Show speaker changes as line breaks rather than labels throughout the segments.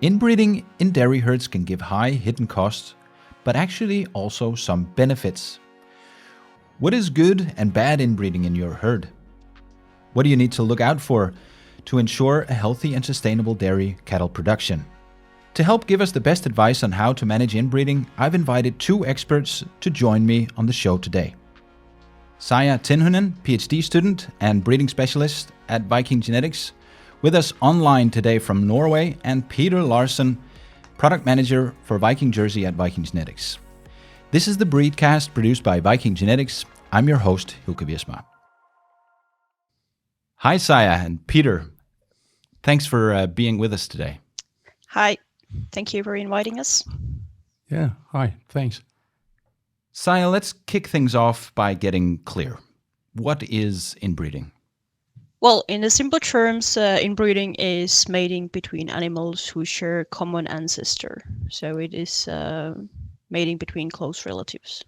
Inbreeding in dairy herds can give high hidden costs, but actually also some benefits. What is good and bad inbreeding in your herd? What do you need to look out for to ensure a healthy and sustainable dairy cattle production? To help give us the best advice on how to manage inbreeding, I've invited two experts to join me on the show today. Saija Tenhunen, Ph.D. student and breeding specialist at VikingGenetics, with us online today from Norway, and Peter Larson, product manager for VikingJersey at VikingGenetics. This is the BreedCast produced by VikingGenetics. I'm your host, Hielke Wiersma. Hi, Saija and Peter. Thanks for being with us today.
Hi. Thank you for inviting us.
Yeah, hi. Thanks.
Saija, let's kick things off by getting clear. What is inbreeding?
Well, in the simple terms, inbreeding is mating between animals who share a common ancestor. So it is mating between close relatives.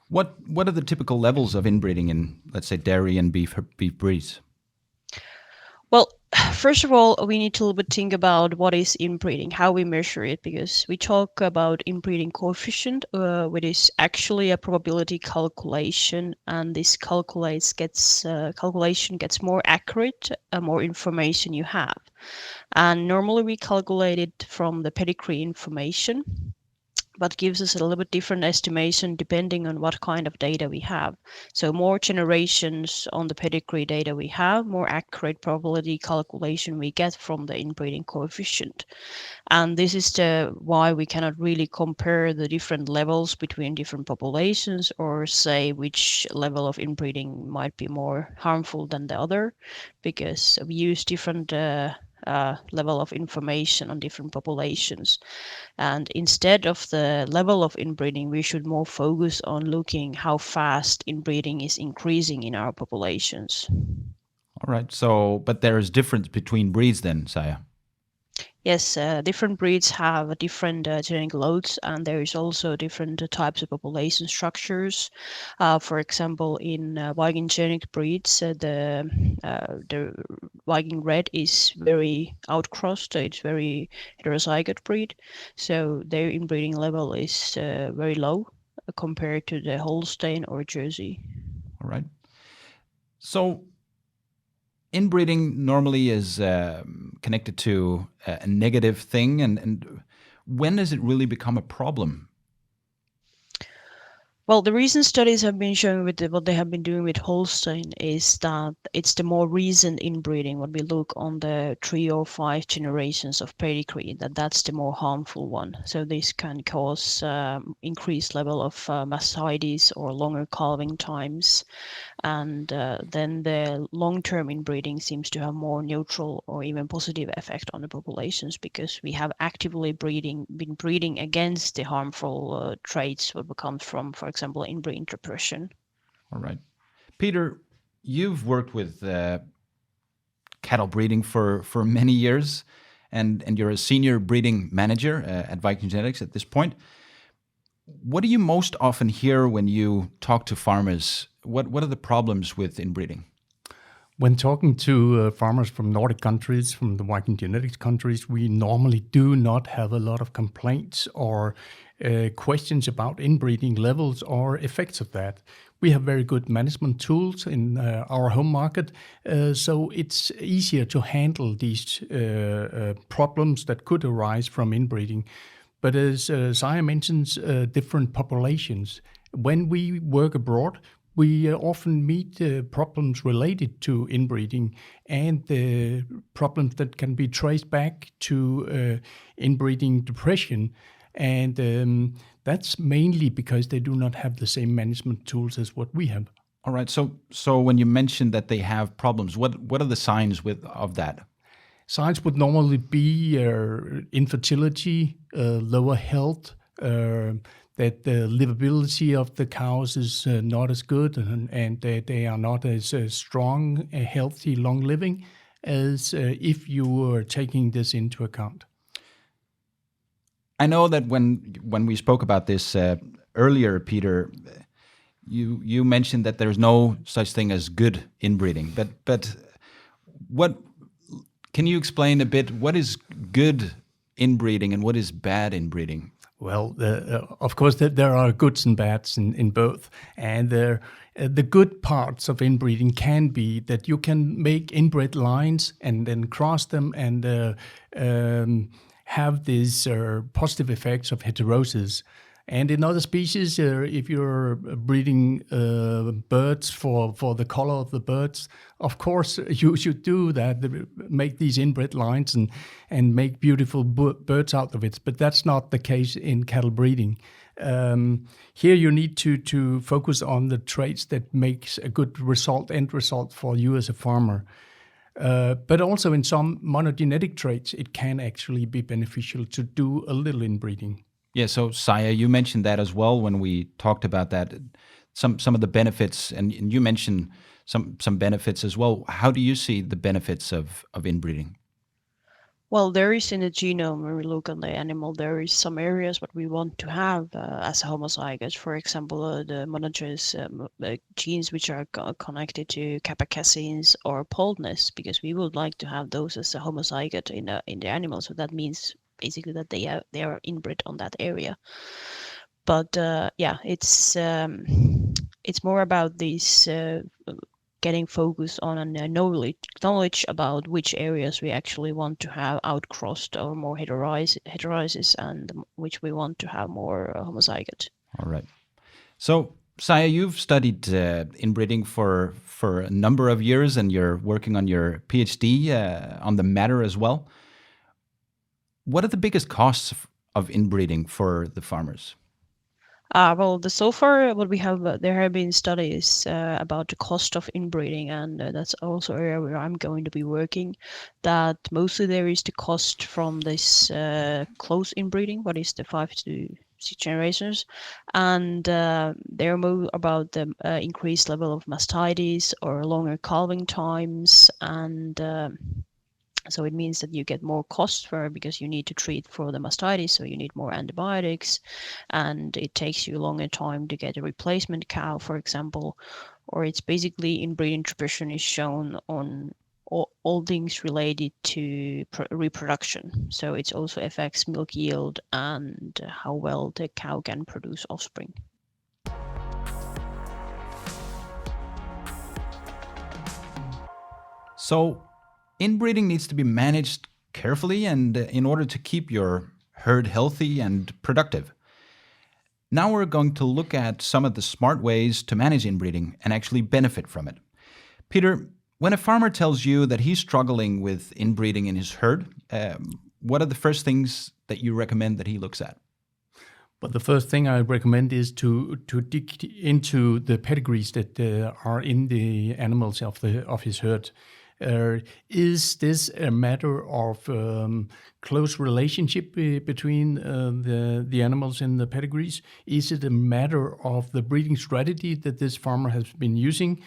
What are the typical levels of inbreeding in, let's say, dairy and beef breeds?
Well, first of all, we need to a little bit think about what is inbreeding, how we measure it, because we talk about inbreeding coefficient, which is actually a probability calculation, and this calculation gets more accurate the more information you have. And normally we calculate it from the pedigree information, but gives us a little bit different estimation depending on what kind of data we have. So more generations on the pedigree data we have, more accurate probability calculation we get from the inbreeding coefficient. And this is why we cannot really compare the different levels between different populations or say which level of inbreeding might be more harmful than the other, because we use different level of information on different populations. And instead of the level of inbreeding, we should more focus on looking how fast inbreeding is increasing in our populations.
All right. So, but there is difference between breeds then, Saija?
Yes, different breeds have different genetic loads, and there is also different types of population structures. For example, in VikingGenetics breeds, the Viking Red is very outcrossed. It's very heterozygote breed, so their inbreeding level is very low compared to the Holstein or Jersey.
All right. So inbreeding normally is connected to a negative thing, and when does it really become a problem?
Well, the recent studies have been showing with what they have been doing with Holstein is that it's the more recent inbreeding, when we look on the 3 or 5 generations of pedigree, that's the more harmful one. So this can cause increased level of mastitis or longer calving times. And then the long-term inbreeding seems to have more neutral or even positive effect on the populations, because we have actively been breeding against the harmful traits that comes from, for example, inbreeding repression.
All right. Peter, you've worked with cattle breeding for many years, and you're a senior breeding manager at VikingGenetics at this point. What do you most often hear when you talk to farmers? What are the problems with inbreeding?
When talking to farmers from Nordic countries, from the VikingGenetics countries, we normally do not have a lot of complaints or questions about inbreeding levels or effects of that. We have very good management tools in our home market, so it's easier to handle these problems that could arise from inbreeding. But as Saija mentions, different populations. When we work abroad, we often meet problems related to inbreeding and the problems that can be traced back to inbreeding depression. And that's mainly because they do not have the same management tools as what we have.
All right. So when you mentioned that they have problems, what are the signs of that?
Signs would normally be infertility, lower health, that the livability of the cows is not as good, and that they are not as strong, healthy, long living as if you were taking this into account.
I know that when we spoke about this earlier, Peter, you mentioned that there's no such thing as good inbreeding, but what can you explain a bit? What is good inbreeding and what is bad inbreeding?
Well, of course, there are goods and bads in both. And the good parts of inbreeding can be that you can make inbred lines and then cross them and have these positive effects of heterosis. And in other species, if you're breeding birds for the color of the birds, of course you should do that, make these inbred lines and make beautiful birds out of it. But that's not the case in cattle breeding. Here you need to focus on the traits that makes a good end result for you as a farmer. But also in some monogenetic traits, it can actually be beneficial to do a little inbreeding.
Yeah, so Saija, you mentioned that as well when we talked about that, some of the benefits, and you mentioned some benefits as well. How do you see the benefits of inbreeding?
Well, there is in the genome, when we look on the animal, there is some areas what we want to have as a homozygous. For example, the monogenous genes which are connected to kappa-caseins or pollness, because we would like to have those as a homozygote in the animal. So that means basically that they are inbred on that area. But it's more about this getting focused on a knowledge about which areas we actually want to have outcrossed or more heterosis, and which we want to have more homozygote.
All right. So Saija, you've studied inbreeding for a number of years, and you're working on your Ph.D. On the matter as well. What are the biggest costs of inbreeding for the farmers?
Well, so far what we have, there have been studies about the cost of inbreeding, and that's also an area where I'm going to be working. That mostly there is the cost from this close inbreeding, what is the 5 to 6 generations, and they're more about the increased level of mastitis or longer calving times, and so it means that you get more costs for it because you need to treat for the mastitis, so you need more antibiotics, and it takes you a longer time to get a replacement cow, for example. Or it's basically inbreeding nutrition is shown on all things related to reproduction. So it also affects milk yield and how well the cow can produce offspring.
So inbreeding needs to be managed carefully and in order to keep your herd healthy and productive. Now we're going to look at some of the smart ways to manage inbreeding and actually benefit from it. Peter, when a farmer tells you that he's struggling with inbreeding in his herd, what are the first things that you recommend that he looks at?
But the first thing I recommend is to dig into the pedigrees that are in the animals of his herd. Is this a matter of close relationship between the animals in the pedigrees? Is it a matter of the breeding strategy that this farmer has been using?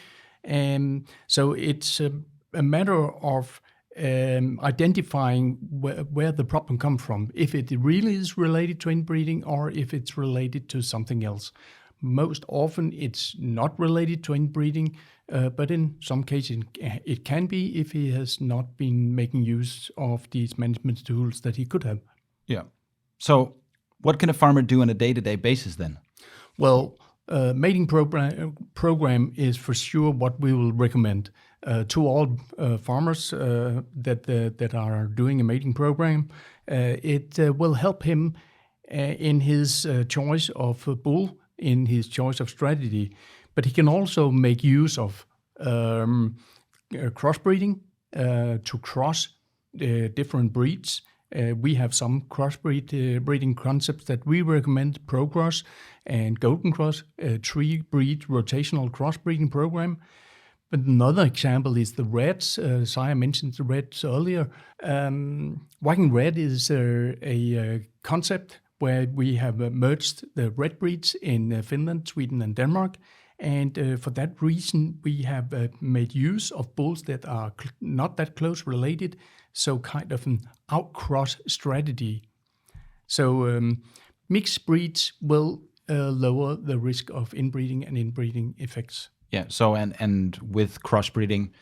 So it's a matter of identifying where the problem comes from, if it really is related to inbreeding or if it's related to something else. Most often it's not related to inbreeding, but in some cases it can be if he has not been making use of these management tools that he could have.
Yeah. So what can a farmer do on a day-to-day basis then?
Well, mating program is for sure what we will recommend to all farmers that are doing a mating program. It will help him in his choice of bull, in his choice of strategy, but he can also make use of crossbreeding to cross different breeds. We have some breeding concepts that we recommend: Pro Cross and Golden Cross, a 3-breed rotational crossbreeding program. But another example is the reds. Saija mentioned the reds earlier. Viking Red is a concept where we have merged the red breeds in Finland, Sweden, and Denmark. And for that reason, we have made use of bulls that are not that close related, so kind of an outcross strategy. So mixed breeds will lower the risk of inbreeding and inbreeding effects.
Yeah. So and with crossbreeding,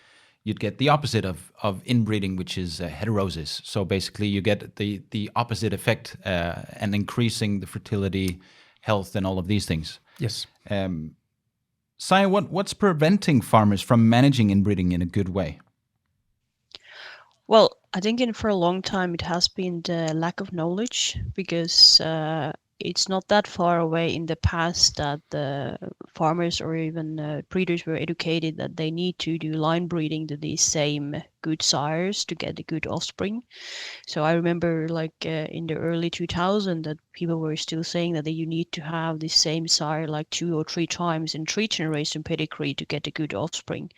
you'd get the opposite of inbreeding, which is heterosis. So basically, you get the opposite effect and increasing the fertility, health, and all of these things.
Yes.
Saija, what's preventing farmers from managing inbreeding in a good way?
Well, I think for a long time it has been the lack of knowledge, because it's not that far away in the past that the farmers or even breeders were educated that they need to do line breeding to these same good sires to get a good offspring. So I remember in the early 2000s that people were still saying that you need to have the same sire like 2 or 3 times in 3 generation pedigree to get a good offspring.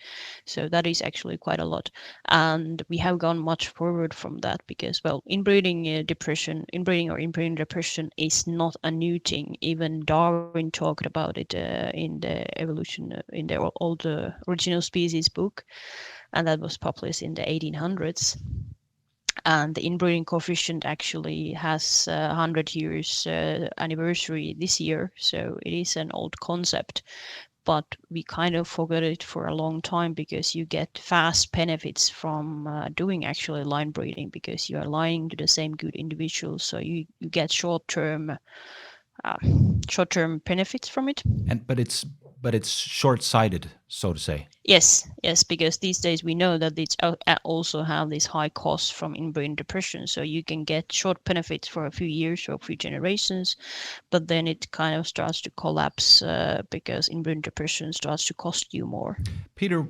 So that is actually quite a lot. And we have gone much forward from that because, well, inbreeding or inbreeding depression is not a new thing. Even Darwin talked about it in the evolution, in the old original species book, and that was published in the 1800s. And the inbreeding coefficient actually has 100 years anniversary this year, so it is an old concept. But we kind of forgot it for a long time because you get fast benefits from doing actually line breeding, because you are lining to the same good individuals, so you get short-term benefits from it.
But it's short-sighted, so to say.
Yes, because these days we know that it's also have this high cost from inbreeding depression. So you can get short benefits for a few years or a few generations, but then it kind of starts to collapse because inbreeding depression starts to cost you more.
Peter,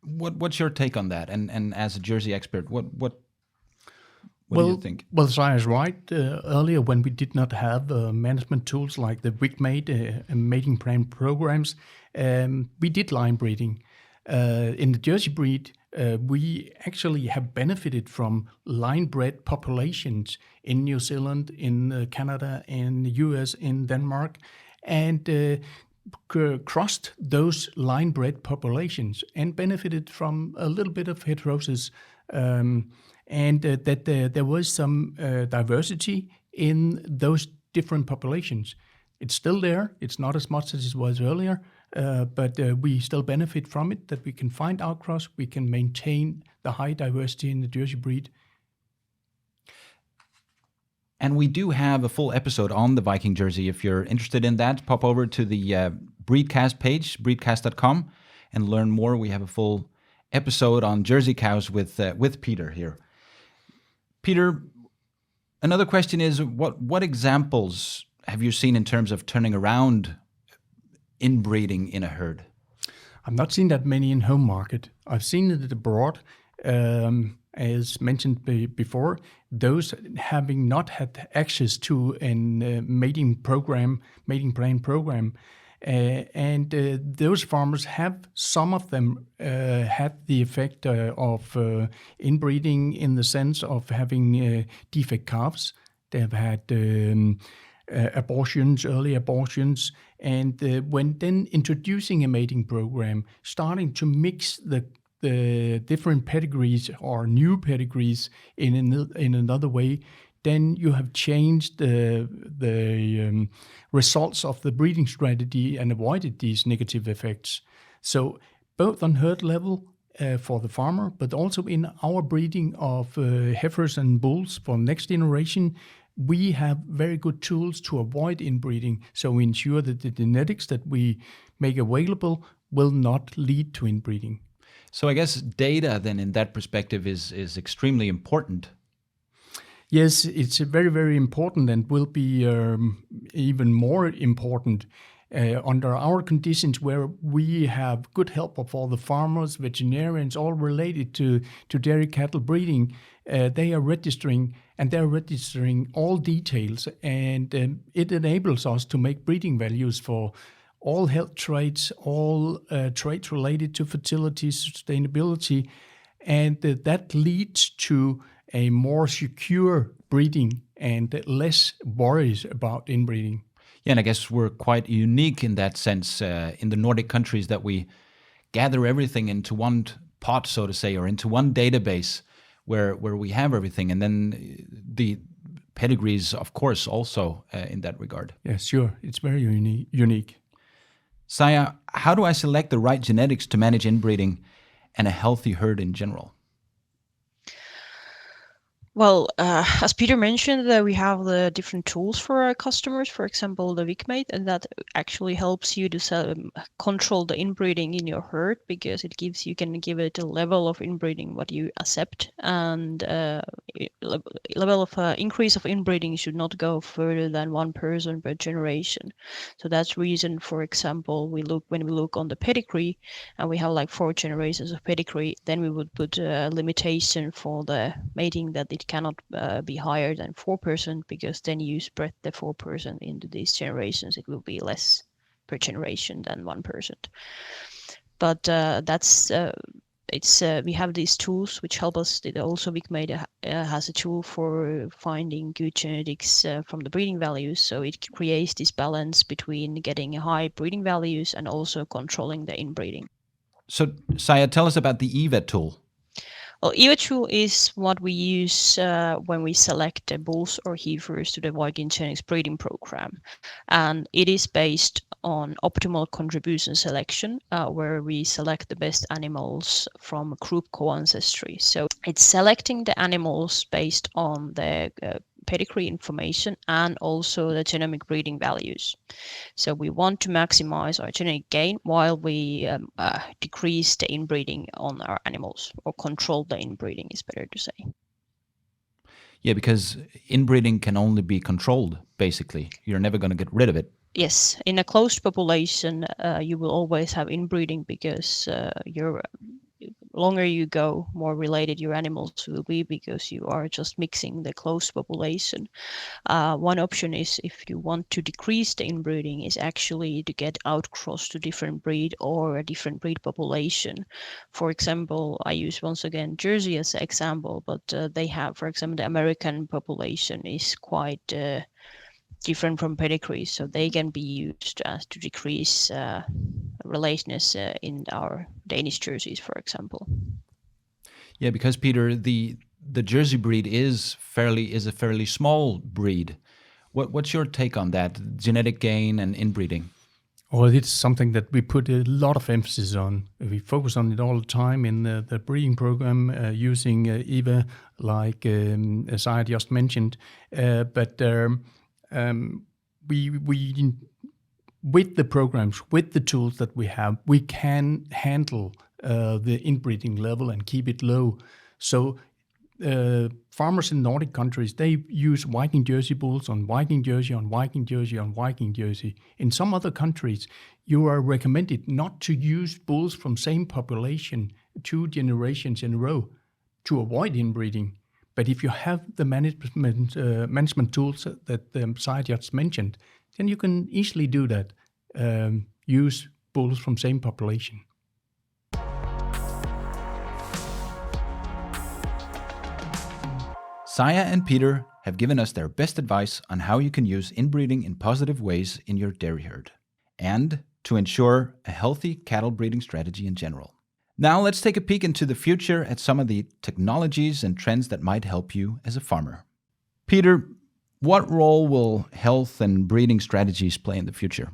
what's your take on that? And as a Jersey expert, what do you think?
Well, Saija is right. Earlier, when we did not have management tools like the VikMate and mating plan programs, we did line breeding. In the Jersey breed, we actually have benefited from line-bred populations in New Zealand, in Canada, in the US, in Denmark, and crossed those line-bred populations and benefited from a little bit of heterosis. And that there was some diversity in those different populations. It's still there. It's not as much as it was earlier, but we still benefit from it, that we can find outcross, we can maintain the high diversity in the Jersey breed.
And we do have a full episode on the VikingJersey. If you're interested in that, pop over to the BreedCast page, breedcast.com, and learn more. We have a full episode on Jersey cows with Peter here. Peter, another question is, what examples have you seen in terms of turning around inbreeding in a herd?
I've not seen that many in home market. I've seen it abroad, as mentioned before. Those having not had access to a mating plan program, and those farmers have, some of them had the effect of inbreeding in the sense of having defect calves. They have had early abortions, and when then introducing a mating program, starting to mix the different pedigrees or new pedigrees in another way, then you have changed the results of the breeding strategy and avoided these negative effects. So both on herd level for the farmer, but also in our breeding of heifers and bulls for next generation, we have very good tools to avoid inbreeding. So we ensure that the genetics that we make available will not lead to inbreeding.
So I guess data then in that perspective is extremely important.
Yes, it's very, very important, and will be even more important under our conditions, where we have good help of all the farmers, veterinarians, all related to dairy cattle breeding. They are registering, and they're registering all details, and it enables us to make breeding values for all health traits, all traits related to fertility, sustainability, and that leads to a more secure breeding and less worries about inbreeding.
Yeah, and I guess we're quite unique in that sense in the Nordic countries, that we gather everything into one pot, so to say, or into one database where we have everything, and then the pedigrees, of course, also in that regard.
Yeah, sure. It's very unique.
Saija, how do I select the right genetics to manage inbreeding? and a healthy herd in general?
Well, as Peter mentioned, we have the different tools for our customers, for example, the VikMate, and that actually helps you to control the inbreeding in your herd, because you can give it a level of inbreeding what you accept, and level of increase of inbreeding should not go further than one person per generation. So that's reason, for example, when we look on the pedigree, and we have like 4 generations of pedigree, then we would put a limitation for the mating that it cannot be higher than 4%, because then you spread the 4% into these generations. It will be less per generation than 1%. But we have these tools which help us. Also, VikMate has a tool for finding good genetics from the breeding values, so it creates this balance between getting high breeding values and also controlling the inbreeding.
So, Saija, tell us about the EVA tool.
Well, EVA tool is what we use when we select bulls or heifers to the VikingGenetics breeding program. And it is based on optimal contribution selection, where we select the best animals from group co-ancestry. So it's selecting the animals based on the pedigree information and also the genomic breeding values. So we want to maximize our genetic gain while we decrease the inbreeding on our animals, or control the inbreeding is better to say.
Yeah, because inbreeding can only be controlled, basically. You're never going to get rid of it.
Yes, in a closed population, you will always have inbreeding, because longer you go, more related your animals will be, because you are just mixing the closed population. One option is, if you want to decrease the inbreeding, is actually to get outcross to different breed or a different breed population. For example, I use once again Jersey as an example, but they have, for example, the American population is quite different from pedigree, so they can be used to decrease relationess in our Danish Jerseys, for example.
Yeah, because Peter, the Jersey breed is a fairly small breed. What's your take on that, genetic gain and inbreeding?
Well, it's something that we put a lot of emphasis on. We focus on it all the time in the breeding program, using EVA, like Saija just mentioned. But we with the programs, with the tools that we have, we can handle the inbreeding level and keep it low. So farmers in Nordic countries, they use VikingJersey bulls on VikingJersey on VikingJersey on VikingJersey. In some other countries, you are recommended not to use bulls from same population 2 generations in a row to avoid inbreeding. But if you have the management tools that Saija just mentioned, then you can easily do that. Use bulls from same population.
Saija and Peter have given us their best advice on how you can use inbreeding in positive ways in your dairy herd, and to ensure a healthy cattle breeding strategy in general. Now let's take a peek into the future at some of the technologies and trends that might help you as a farmer. Peter, what role will health and breeding strategies play in the future?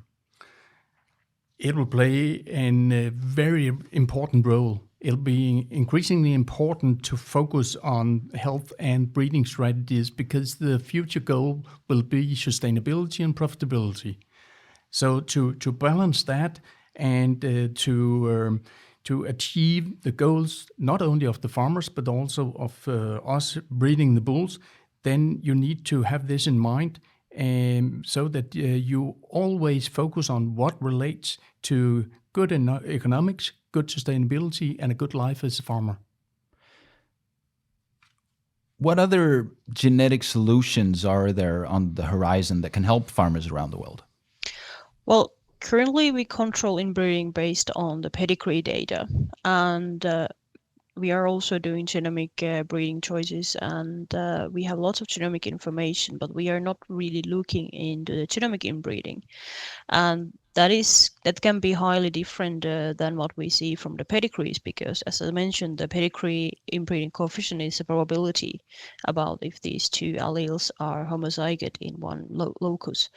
It will play a very important role. It'll be increasingly important to focus on health and breeding strategies, because the future goal will be sustainability and profitability. So to balance that and to achieve the goals not only of the farmers but also of us breeding the bulls, then you need to have this in mind, so that you always focus on what relates to good economics, good sustainability, and a good life as a farmer.
What other genetic solutions are there on the horizon that can help farmers around the world?
Well, currently we control inbreeding based on the pedigree data, and we are also doing genomic breeding choices, and we have lots of genomic information, but we are not really looking into the genomic inbreeding. And that can be highly different than what we see from the pedigrees, because, as I mentioned, the pedigree inbreeding coefficient is a probability about if these 2 alleles are homozygous in one locus.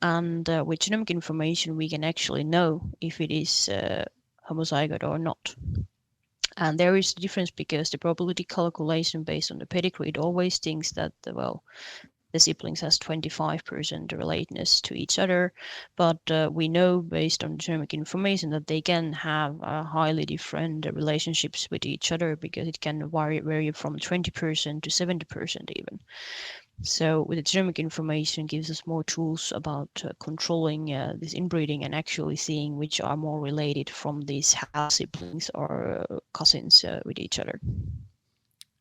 And with genomic information, we can actually know if it is homozygous or not. And there is a difference because the probability calculation based on the pedigree, it always thinks that, the siblings has 25% relatedness to each other, but we know based on genomic information that they can have highly different relationships with each other, because it can vary from 20% to 70% even. So with the genomic information gives us more tools about controlling this inbreeding and actually seeing which are more related from these half siblings or cousins with each other.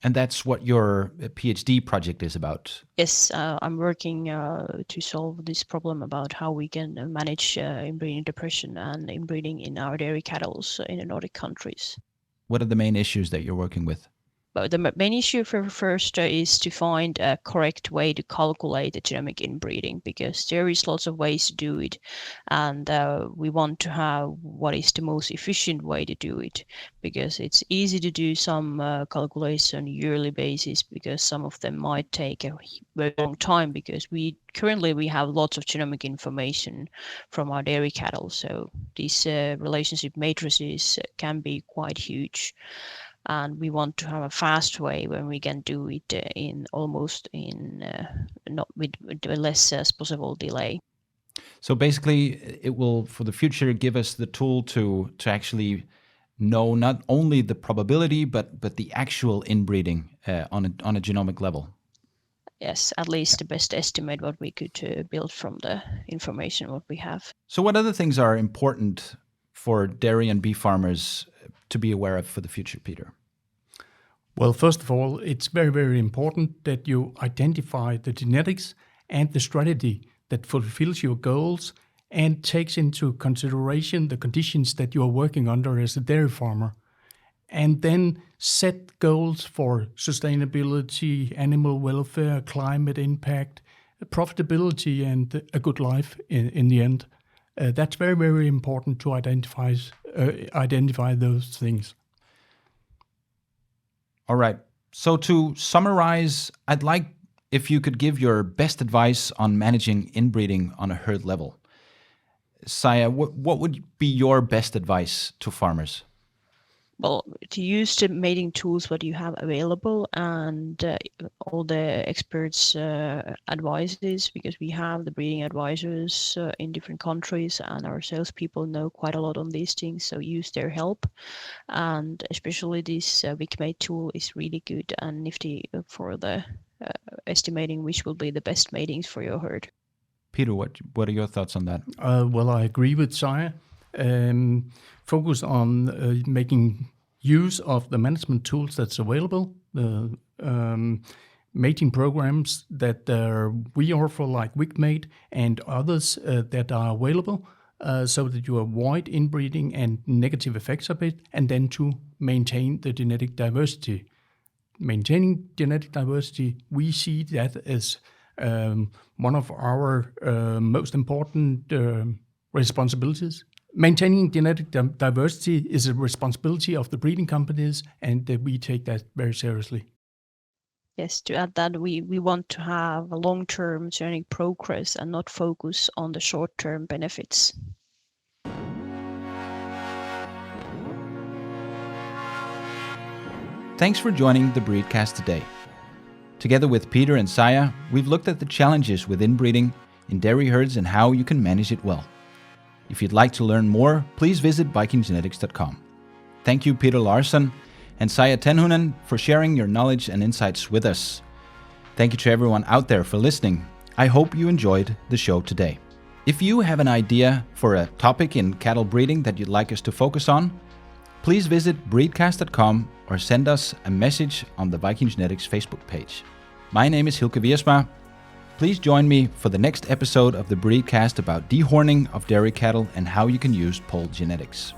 And that's what your PhD project is about.
Yes, I'm working to solve this problem about how we can manage inbreeding depression and inbreeding in our dairy cattle in the Nordic countries.
What are the main issues that you're working with?
But the main issue for first is to find a correct way to calculate the genomic inbreeding, because there is lots of ways to do it, and we want to have what is the most efficient way to do it, because it's easy to do some calculation yearly basis, because some of them might take a very long time, because currently we have lots of genomic information from our dairy cattle, so these relationship matrices can be quite huge. And we want to have a fast way when we can do it not with the less as possible delay.
So basically, it will, for the future, give us the tool to actually know not only the probability, but the actual inbreeding on a genomic level.
Yes, at least the best estimate what we could build from the information what we have.
So what other things are important for dairy and beef farmers to be aware of for the future, Peter?
Well, first of all, it's very, very important that you identify the genetics and the strategy that fulfills your goals and takes into consideration the conditions that you are working under as a dairy farmer. And then set goals for sustainability, animal welfare, climate impact, profitability, and a good life in the end. That's very, very important to identify those things.
All right. So to summarize, I'd like if you could give your best advice on managing inbreeding on a herd level. Saija, what would be your best advice to farmers?
Well, to use the mating tools what you have available, and all the experts' advices, because we have the breeding advisors in different countries, and our salespeople know quite a lot on these things, so use their help. And especially this VikMate tool is really good and nifty for the estimating which will be the best matings for your herd.
Peter, what are your thoughts on that?
Well, I agree with Saija. Focus on making use of the management tools that's available, the mating programs that we offer, like VikMate and others that are available, so that you avoid inbreeding and negative effects of it, and then to maintain the genetic diversity. Maintaining genetic diversity, we see that as one of our most important responsibilities. Maintaining genetic diversity is a responsibility of the breeding companies, and we take that very seriously.
Yes, to add that, we want to have a long-term genetic progress and not focus on the short-term benefits.
Thanks for joining the BreedCast today. Together with Peter and Saija, we've looked at the challenges with inbreeding in dairy herds and how you can manage it well. If you'd like to learn more, please visit VikingGenetics.com. Thank you, Peter Larson and Saija Tenhunen, for sharing your knowledge and insights with us. Thank you to everyone out there for listening. I hope you enjoyed the show today. If you have an idea for a topic in cattle breeding that you'd like us to focus on, please visit BreedCast.com or send us a message on the VikingGenetics Facebook page. My name is Hielke Wiersma. Please join me for the next episode of the BreedCast about dehorning of dairy cattle and how you can use polled genetics.